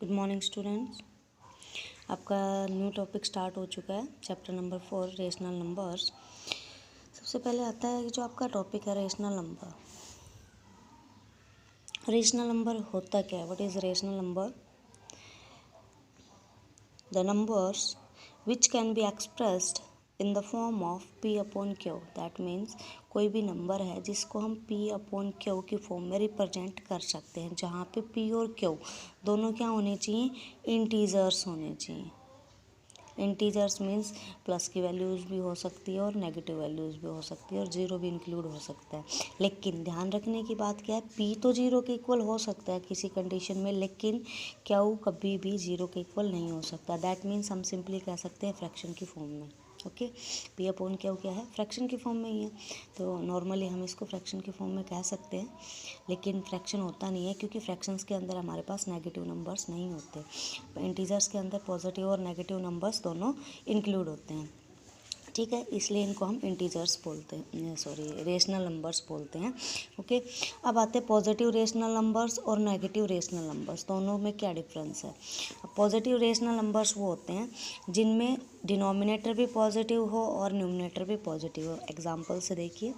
Good morning students. आपका new topic start हो चुका है, चैप्टर नंबर 4 रेशनल नंबर्स। सबसे पहले आता है कि जो आपका टॉपिक है रेशनल नंबर। रेशनल नंबर होता क्या है? What is rational number? The numbers which can be expressed in the form of P upon Q. That means कोई भी नंबर है जिसको हम पी अपॉन क्यू की फॉर्म में रिप्रेजेंट कर सकते हैं, जहाँ पे पी और क्यू दोनों क्या होने चाहिए? इंटीजर्स होने चाहिए। इंटीजर्स मीन्स प्लस की वैल्यूज़ भी हो सकती है और नेगेटिव वैल्यूज़ भी हो सकती है और ज़ीरो भी इंक्लूड हो सकता है। लेकिन ध्यान रखने की बात क्या है, पी तो ज़ीरो के इक्वल हो सकता है किसी कंडीशन में, लेकिन क्यू कभी भी ज़ीरो के इक्वल नहीं हो सकता। दैट मीन्स हम सिंपली कह सकते हैं फ्रैक्शन की फॉर्म में। ओके, पी अपॉन क्यू क्या है? फ्रैक्शन की फॉर्म में ही है, तो नॉर्मली हम इसको फ्रैक्शन की फॉर्म में कह सकते हैं, लेकिन फ्रैक्शन होता नहीं है क्योंकि फ्रैक्शंस के अंदर हमारे पास नेगेटिव नंबर्स नहीं होते। इंटीजर्स के अंदर पॉजिटिव और नेगेटिव नंबर्स दोनों इंक्लूड होते हैं, ठीक है, इसलिए इनको हम इंटीजर्स बोलते हैं, रेशनल नंबर्स बोलते हैं। ओके, अब आते हैं पॉजिटिव रेशनल नंबर्स और नेगेटिव रेशनल नंबर्स, दोनों में क्या डिफरेंस है। अब पॉजिटिव रेशनल नंबर्स वो होते हैं जिनमें डिनोमिनेटर भी पॉजिटिव हो और न्यूमरेटर भी पॉजिटिव हो। एग्जाम्पल से देखिए,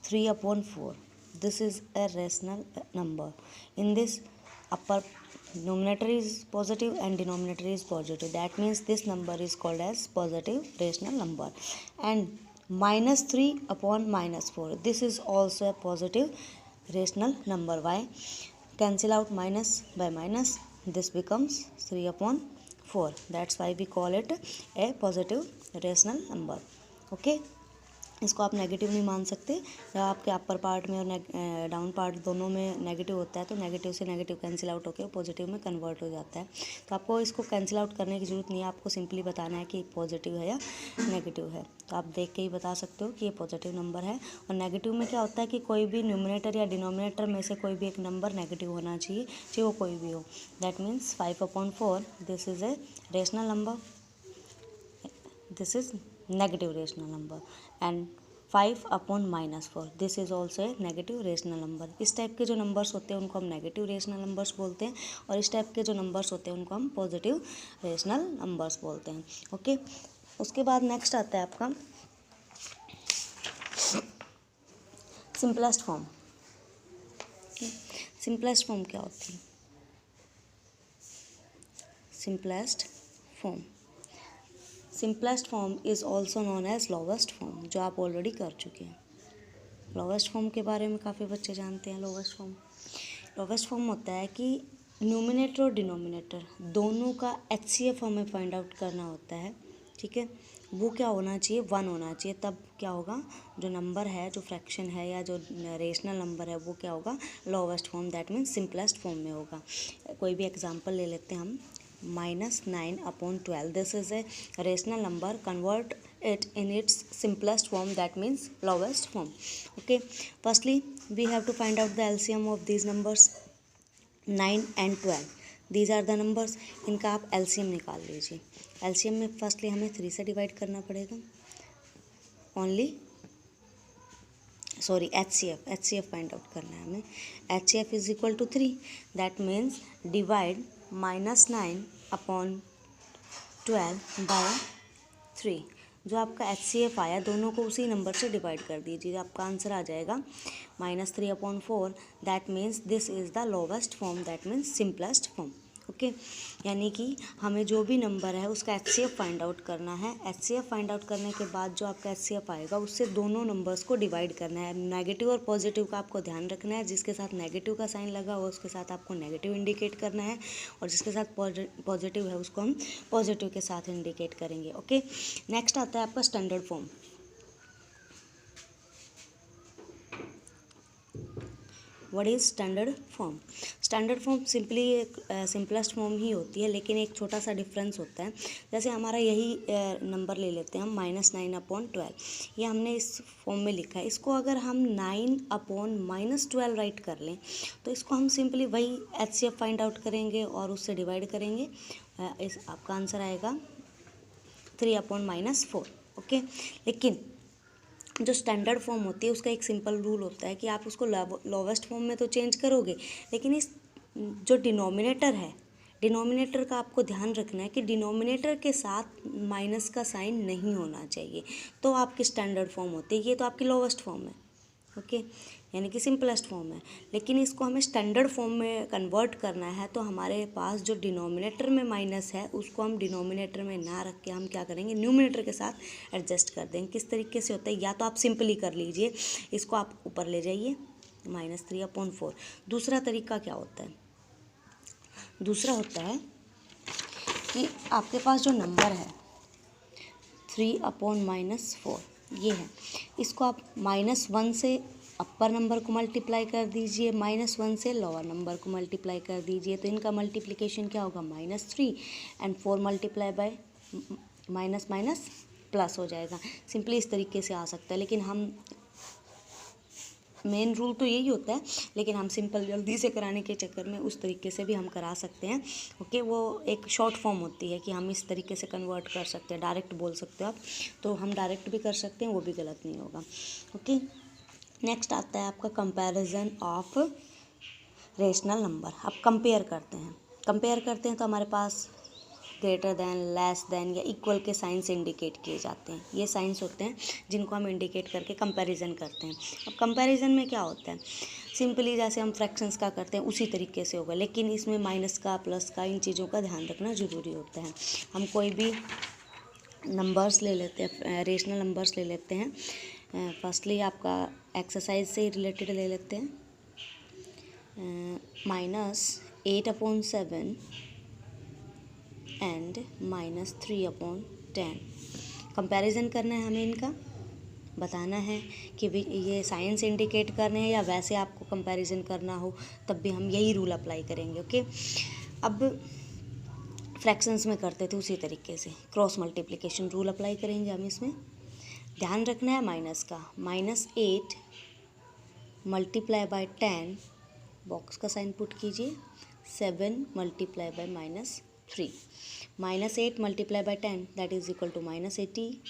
3/4, this is a rational number. In this, upper numerator is positive and denominator is positive. That means this number is called as positive rational number. And -3/-4, this is also a positive rational number. Why? Cancel out minus by minus, this becomes 3/4. That's why we call it a positive rational number. Okay, इसको आप negative नहीं मान सकते। जब आपके upper part में और down part दोनों में नेगेटिव होता है तो नेगेटिव से नेगेटिव कैंसिल आउट होकर पॉजिटिव में कन्वर्ट हो जाता है। तो आपको इसको कैंसिल आउट करने की ज़रूरत नहीं है, आपको सिंपली बताना है कि पॉजिटिव है या नेगेटिव है। तो आप देख के ही बता सकते हो कि ये पॉजिटिव नंबर है। और नेगेटिव में क्या होता है कि कोई भी न्यूमरेटर या डिनोमिनेटर में से कोई भी एक नंबर नेगेटिव होना चाहिए, चाहे वो कोई भी हो। That means 5/4, this is a rational number, this is negative rational number, and 5/-4, this is also a negative rational number. इस टाइप के जो नंबर्स होते हैं उनको हम नेगेटिव रेशनल नंबर्स बोलते हैं, और इस टाइप के जो नंबर्स होते हैं उनको हम पॉजिटिव रेशनल नंबर्स बोलते हैं। ओके, उसके बाद नेक्स्ट आता है आपका सिंपलेस्ट फॉर्म। सिंपलेस्ट फॉर्म क्या होती है? Simplest form, simplest form is also known as lowest form, जो आप ऑलरेडी कर चुके हैं। लोवेस्ट फॉर्म के बारे में काफ़ी बच्चे जानते हैं। लोवेस्ट फॉर्म होता है कि न्यूमिनेटर और डिनोमिनेटर दोनों का एचसीएफ हमें फाइंड आउट करना होता है, ठीक है। वो क्या होना चाहिए? 1 होना चाहिए, तब क्या होगा? जो नंबर है, जो फ्रैक्शन है या जो रेशनल नंबर है, वो क्या होगा? Lowest form, that means simplest form में होगा। कोई भी एग्जांपल ले लेते हैं हम, -9/12, this is a rational number, convert it in its simplest form, that means lowest form. Okay, firstly we have to find out the LCM of these numbers, 9 and 12, these are the numbers। इनका आप LCM निकाल लीजिए। LCM में firstly हमें 3 से divide करना पड़ेगा, only HCF find out करना है हमें। HCF is equal to 3, that means divide -9/12 by 3। जो आपका HCF आया, दोनों को उसी नंबर से डिवाइड कर दीजिए, आपका आंसर आ जाएगा -3/4। That means this is the lowest form, that means simplest form. Okay, यानी कि हमें जो भी नंबर है उसका HCF फाइंड आउट करना है। HCF फाइंड आउट करने के बाद जो आपका HCF आएगा उससे दोनों नंबर्स को डिवाइड करना है। नेगेटिव और पॉजिटिव का आपको ध्यान रखना है, जिसके साथ नेगेटिव का साइन लगा हो उसके साथ आपको नेगेटिव इंडिकेट करना है, और जिसके साथ पॉजिटिव है उसको हम पॉजिटिव के साथ इंडिकेट करेंगे। ओके, नेक्स्ट आता है आपका standard form. What is standard form? Standard form simply एक सिंपलेस्ट फॉर्म ही होती है, लेकिन एक छोटा सा डिफरेंस होता है। जैसे हमारा यही नंबर ले लेते हैं हम, -9/12, ये हमने इस फॉर्म में लिखा है। इसको अगर हम 9/-12 राइट कर लें तो इसको हम सिंपली वही HCF फाइंड आउट करेंगे और उससे डिवाइड करेंगे, इस आपका आंसर आएगा 3/-4। ओके, लेकिन जो स्टैंडर्ड फॉर्म होती है उसका एक सिंपल रूल होता है कि आप उसको लोवेस्ट फॉर्म में तो चेंज करोगे, लेकिन इस जो डिनोमिनेटर है, डिनोमिनेटर का आपको ध्यान रखना है कि डिनोमिनेटर के साथ माइनस का साइन नहीं होना चाहिए, तो आपकी स्टैंडर्ड फॉर्म होती है। ये तो आपकी लोवेस्ट फॉर्म है, ओके, यानी कि सिंपलेस्ट फॉर्म है। लेकिन इसको हमें स्टैंडर्ड फॉर्म में कन्वर्ट करना है, तो हमारे पास जो डिनोमिनेटर में माइनस है उसको हम डिनोमिनेटर में ना रख के हम क्या करेंगे, न्यूमिनेटर के साथ एडजस्ट कर देंगे। किस तरीके से होता है, या तो आप सिंपली कर लीजिए, इसको आप ऊपर ले जाइए -3/4। दूसरा तरीका क्या होता है, दूसरा होता है कि आपके पास जो नंबर है 3/-4 ये है, इसको आप -1 से अपर नंबर को मल्टीप्लाई कर दीजिए, -1 से लोअर नंबर को मल्टीप्लाई कर दीजिए, तो इनका मल्टीप्लिकेशन क्या होगा, -3 and 4 multiply by minus minus plus हो जाएगा। सिंपली इस तरीके से आ सकता है, लेकिन हम मेन रूल तो यही होता है, लेकिन हम सिंपल जल्दी से कराने के चक्कर में उस तरीके से भी हम करा सकते हैं, ओके। वो एक शॉर्ट फॉर्म होती है कि हम इस तरीके से कन्वर्ट कर सकते हैं, डायरेक्ट बोल सकते हो आप, तो हम डायरेक्ट भी कर सकते हैं, वो भी गलत नहीं होगा, ओके। नेक्स्ट आता है आपका कंपैरिजन ऑफ रेशनल नंबर। अब कंपेयर करते हैं तो हमारे पास ग्रेटर दैन, लेस दैन या इक्वल के साइंस इंडिकेट किए जाते हैं। ये साइंस होते हैं जिनको हम इंडिकेट करके कंपैरिजन करते हैं। अब कंपैरिजन में क्या होता है, सिंपली जैसे हम फ्रैक्शंस का करते हैं उसी तरीके से होगा, लेकिन इसमें माइनस का, प्लस का, इन चीज़ों का ध्यान रखना ज़रूरी होता है। हम कोई भी नंबर्स ले लेते हैं, रेशनल नंबर्स ले लेते हैं। फर्स्टली आपका एक्सरसाइज से रिलेटेड ले लेते हैं, -8/7 एंड -3/10। कंपैरिजन करना है हमें, इनका बताना है कि ये साइंस इंडिकेट करने हैं या वैसे आपको कंपैरिजन करना हो तब भी हम यही रूल अप्लाई करेंगे, ओके। अब फ्रैक्शंस में करते थे उसी तरीके से क्रॉस मल्टीप्लिकेशन रूल अप्लाई करेंगे हम इसमें। ध्यान रखना है माइनस का, -8 मल्टीप्लाई बाय 10, बॉक्स का साइन पुट कीजिए, 7 multiply by -3, -8 multiply by 10 that is equal to -80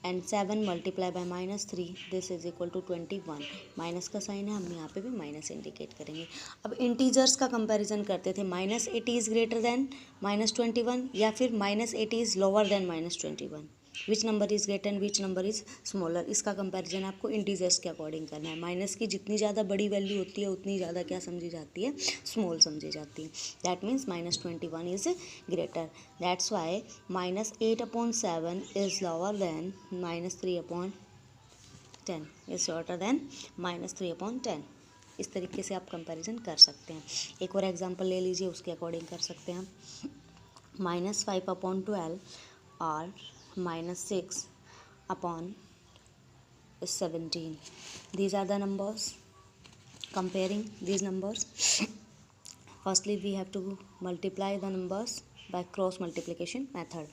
and 7 multiply by -3 this is equal to 21। Minus का साइन है, हम यहाँ पे भी माइनस इंडिकेट करेंगे। अब इंटीजर्स का कंपैरिजन करते थे, -80 इज़ ग्रेटर दैन -21 या फिर -80 is lower then -21, which number is greater and which number is smaller. इसका कंपैरिजन आपको इंटीजर्स के अकॉर्डिंग करना है। माइनस की जितनी ज़्यादा बड़ी वैल्यू होती है उतनी ज़्यादा क्या समझी जाती है, स्मॉल समझी जाती है। That means -21 is greater, that's why -8/7 is lower than -3/10 is shorter than -3/10। इस तरीके से आप कंपैरिजन कर सकते हैं। एक और एग्जांपल ले लीजिए, उसके अकॉर्डिंग कर सकते हैं हम। -5/12 और -6/17. These are the numbers. Comparing these numbers, firstly we have to multiply the numbers by cross multiplication method.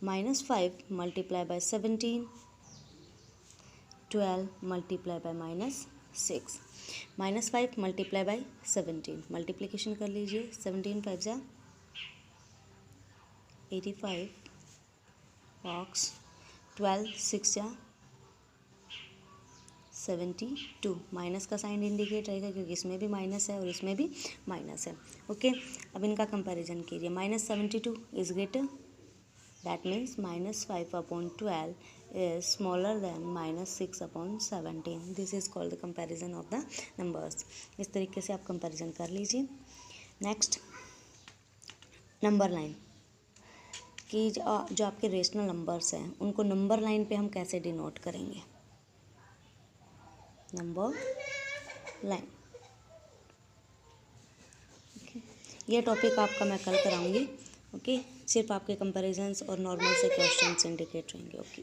-5 multiplied by 17, 12 multiplied by -6, -5 multiplied by 17, multiplication कर लीजिए, 17 5 जा 85, बॉक्स 12 6 जा 72। माइनस का साइन इंडिकेट रहेगा क्योंकि इसमें भी माइनस है और इसमें भी माइनस है, ओके। अब इनका कंपैरिजन कीजिए, -72 is greater, that means -5/12 is smaller than -6/17। This is called the comparison of the numbers. इस तरीके से आप कंपैरिजन कर लीजिए। नेक्स्ट नंबर लाइन कि जो आपके रेशनल नंबर्स हैं उनको नंबर लाइन पे हम कैसे डिनोट करेंगे, नंबर लाइन, ओके। ये टॉपिक आपका मैं कल कराऊंगी, ओके। सिर्फ आपके कंपैरिजन्स और नॉर्मल से क्वेश्चंस इंडिकेट रहेंगे, ओके।